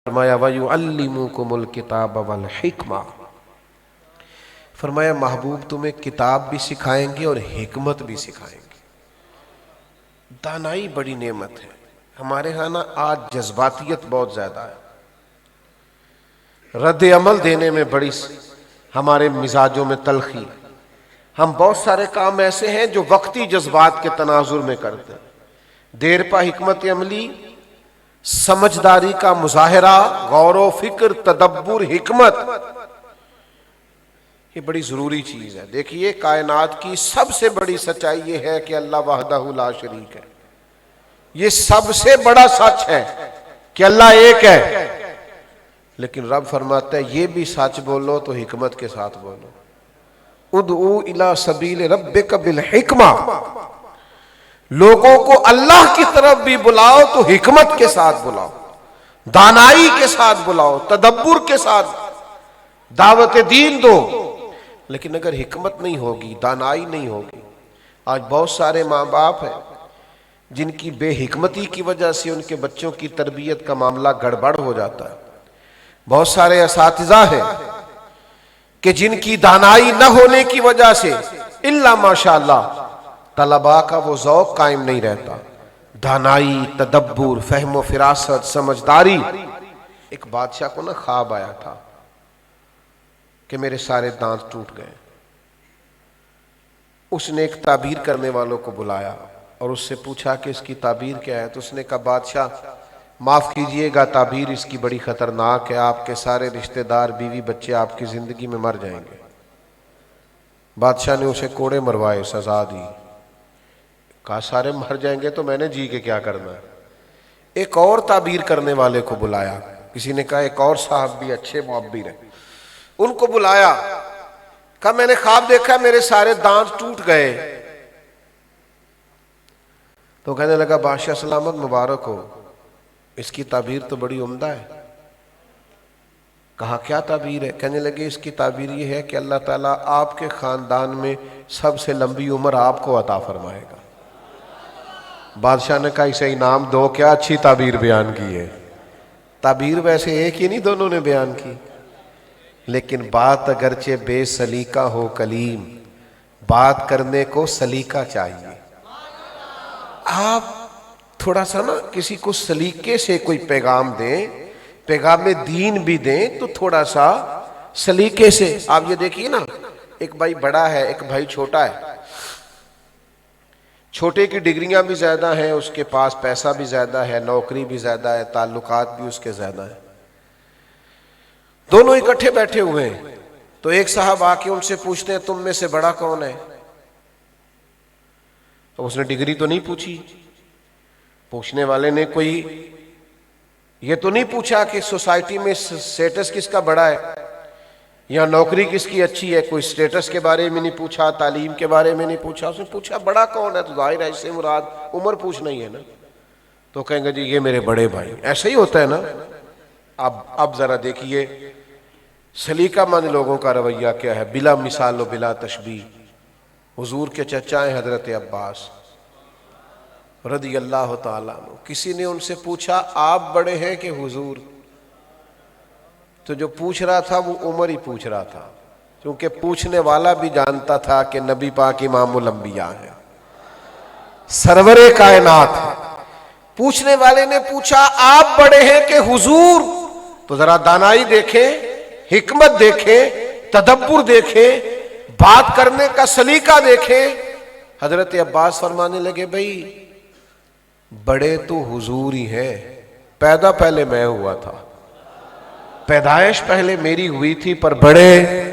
فرمایا وَيُعَلِّمُكُمُ الْكِتَابَ وَالْحِکْمَةَ، فرمایا محبوب تمہیں کتاب بھی سکھائیں گے اور حکمت بھی سکھائیں گے۔ دانائی بڑی نعمت ہے۔ ہمارے ہاں نا آج جذباتیت بہت زیادہ ہے، رد عمل دینے میں بڑی ہمارے مزاجوں میں تلخی۔ ہم بہت سارے کام ایسے ہیں جو وقتی جذبات کے تناظر میں کرتے ہیں، دیر پا حکمت عملی، سمجھداری کا مظاہرہ، غور و فکر، تدبر، حکمت، یہ بڑی ضروری چیز ہے۔ دیکھیے کائنات کی سب سے بڑی سچائی یہ ہے کہ اللہ وحدہ لا شریک ہے۔ یہ سب سے بڑا سچ ہے کہ اللہ ایک ہے، لیکن رب فرماتا ہے یہ بھی سچ بولو تو حکمت کے ساتھ بولو۔ ادعو الی سبیل ربک بالحکمہ، لوگوں کو اللہ کی طرف بھی بلاؤ تو حکمت کے ساتھ بلاؤ، دانائی کے ساتھ بلاؤ، تدبر کے ساتھ دعوت دین دو۔ لیکن اگر حکمت نہیں ہوگی، دانائی نہیں ہوگی، آج بہت سارے ماں باپ ہیں جن کی بے حکمتی کی وجہ سے ان کے بچوں کی تربیت کا معاملہ گڑبڑ ہو جاتا ہے۔ بہت سارے اساتذہ ہیں کہ جن کی دانائی نہ ہونے کی وجہ سے الا ماشاءاللہ طلباء کا وہ ذوق قائم نہیں رہتا، دانائی، تدبر، فہم و فراست، سمجھداری۔ ایک بادشاہ کو نا خواب آیا تھا کہ میرے سارے دانت ٹوٹ گئے۔ اس نے ایک تعبیر کرنے والوں کو بلایا اور اس سے پوچھا کہ اس کی تعبیر کیا ہے؟ تو اس نے کہا بادشاہ معاف کیجئے گا، تعبیر اس کی بڑی خطرناک ہے، آپ کے سارے رشتہ دار، بیوی بچے آپ کی زندگی میں مر جائیں گے۔ بادشاہ نے اسے کوڑے مروائے، سزا دی، کہا سارے مر جائیں گے تو میں نے جی کے کیا کرنا ہے؟ ایک اور تعبیر کرنے والے کو بلایا، کسی نے کہا ایک اور صاحب بھی اچھے معبر ہیں، ان کو بلایا، کہا میں نے خواب دیکھا میرے سارے دانت ٹوٹ گئے۔ تو کہنے لگا بادشاہ سلامت، مبارک ہو، اس کی تعبیر تو بڑی عمدہ ہے۔ کہا کیا تعبیر ہے؟ کہنے لگے اس کی تعبیر یہ ہے کہ اللہ تعالیٰ آپ کے خاندان میں سب سے لمبی عمر آپ کو عطا فرمائے گا۔ بادشاہ نے کہا اسے انعام دو، کیا اچھی تعبیر بیان کی ہے۔ تعبیر ویسے ایک ہی نہیں دونوں نے بیان کی، لیکن بات اگرچہ بے سلیقہ ہو کلیم، بات کرنے کو سلیقہ چاہیے۔ آپ تھوڑا سا نا کسی کو سلیقے سے کوئی پیغام دیں، پیغام دین بھی دیں تو تھوڑا سا سلیقے سے۔ آپ یہ دیکھیے نا، ایک بھائی بڑا ہے، ایک بھائی چھوٹا ہے، چھوٹے کی ڈگریاں بھی زیادہ ہیں، اس کے پاس پیسہ بھی زیادہ ہے، نوکری بھی زیادہ ہے، تعلقات بھی اس کے زیادہ ہیں، دونوں اکٹھے بیٹھے ہوئے ہیں۔ تو ایک صاحب آ کے ان سے پوچھتے ہیں تم میں سے بڑا کون ہے؟ تو اس نے ڈگری تو نہیں پوچھی، پوچھنے والے نے کوئی یہ تو نہیں پوچھا کہ سوسائٹی میں سٹیٹس کس کا بڑا ہے یا نوکری کس کی اچھی ہے، کوئی سٹیٹس کے بارے میں نہیں پوچھا، تعلیم کے بارے میں نہیں پوچھا، اس نے پوچھا بڑا کون ہے؟ تو ظاہر ہے اس سے مراد عمر پوچھنا ہی ہے نا۔ تو کہیں گے جی یہ میرے بڑے بھائی، ایسا ہی ہوتا ہے نا۔ اب ذرا دیکھیے سلیقہ مند لوگوں کا رویہ کیا ہے، بلا مثال و بلا تشبیہ۔ حضور کے چچا ہیں حضرت عباس رضی اللہ تعالیٰ عنہ، کسی نے ان سے پوچھا آپ بڑے ہیں کہ حضور؟ تو جو پوچھ رہا تھا وہ عمر ہی پوچھ رہا تھا، کیونکہ پوچھنے والا بھی جانتا تھا کہ نبی پاک امام الانبیاء ہے، سرور کائنات ہے۔ پوچھنے والے نے پوچھا آپ بڑے ہیں کہ حضور؟ تو ذرا دانائی دیکھیں، حکمت دیکھیں، تدبر دیکھیں، بات کرنے کا سلیقہ دیکھیں۔ حضرت عباس فرمانے لگے بھائی بڑے تو حضور ہی ہیں، پیدا پہلے میں ہوا تھا، پیدائش پہلے میری ہوئی تھی، پر بڑے